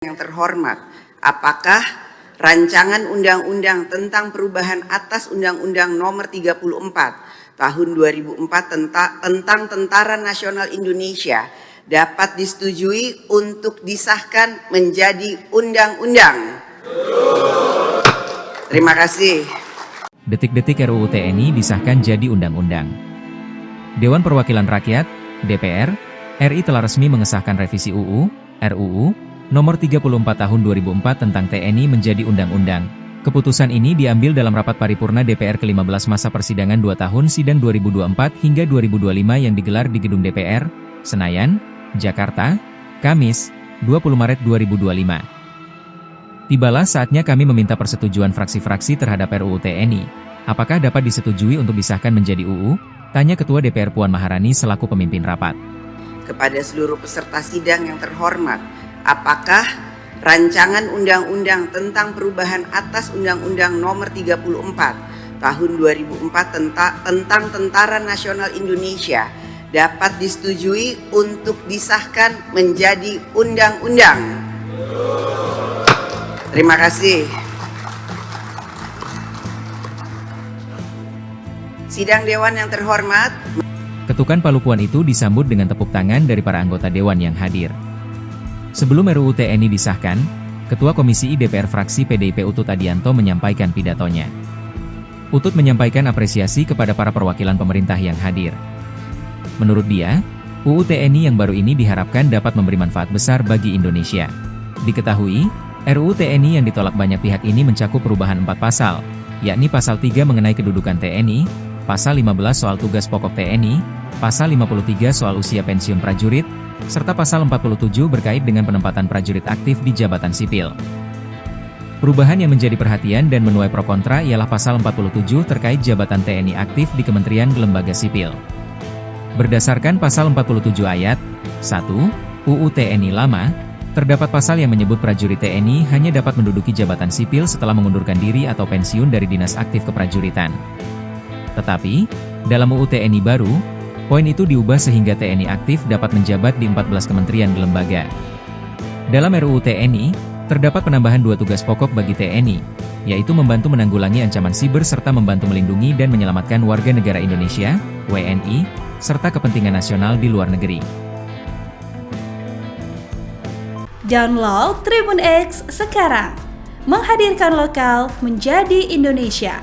Yang terhormat, apakah rancangan undang-undang tentang perubahan atas Undang-Undang Nomor 34 Tahun 2004 tentang Tentara Nasional Indonesia dapat disetujui untuk disahkan menjadi undang-undang? Terima kasih. Detik-detik RUU TNI disahkan jadi undang-undang. Dewan Perwakilan Rakyat, DPR, RI telah resmi mengesahkan revisi RUU Nomor 34 Tahun 2004 tentang TNI menjadi undang-undang. Keputusan ini diambil dalam rapat paripurna DPR ke-15 masa persidangan 2 tahun sidang 2024 hingga 2025 yang digelar di Gedung DPR, Senayan, Jakarta, Kamis, 20 Maret 2025. Tibalah saatnya kami meminta persetujuan fraksi-fraksi terhadap RUU TNI. Apakah dapat disetujui untuk disahkan menjadi UU? Tanya Ketua DPR Puan Maharani selaku pemimpin rapat. Kepada seluruh peserta sidang yang terhormat, apakah rancangan undang-undang tentang perubahan atas Undang-Undang Nomor 34 Tahun 2004 tentang Tentara Nasional Indonesia dapat disetujui untuk disahkan menjadi undang-undang? Terima kasih. Sidang Dewan yang terhormat. Ketukan palupuan itu disambut dengan tepuk tangan dari para anggota Dewan yang hadir. Sebelum RUU TNI disahkan, Ketua Komisi I DPR fraksi PDIP Utut Adianto menyampaikan pidatonya. Utut menyampaikan apresiasi kepada para perwakilan pemerintah yang hadir. Menurut dia, UU TNI yang baru ini diharapkan dapat memberi manfaat besar bagi Indonesia. Diketahui, RUU TNI yang ditolak banyak pihak ini mencakup perubahan 4 pasal, yakni Pasal 3 mengenai kedudukan TNI, Pasal 15 soal tugas pokok TNI, Pasal 53 soal usia pensiun prajurit, serta Pasal 47 berkait dengan penempatan prajurit aktif di jabatan sipil. Perubahan yang menjadi perhatian dan menuai pro kontra ialah Pasal 47 terkait jabatan TNI aktif di Kementerian Lembaga Sipil. Berdasarkan Pasal 47 ayat 1 UU TNI lama, terdapat pasal yang menyebut prajurit TNI hanya dapat menduduki jabatan sipil setelah mengundurkan diri atau pensiun dari dinas aktif keprajuritan. Tetapi, dalam UU TNI baru, poin itu diubah sehingga TNI aktif dapat menjabat di 14 kementerian dan lembaga. Dalam RUU TNI, terdapat penambahan 2 tugas pokok bagi TNI, yaitu membantu menanggulangi ancaman siber serta membantu melindungi dan menyelamatkan warga negara Indonesia, WNI, serta kepentingan nasional di luar negeri. Download Tribun X sekarang, menghadirkan lokal menjadi Indonesia.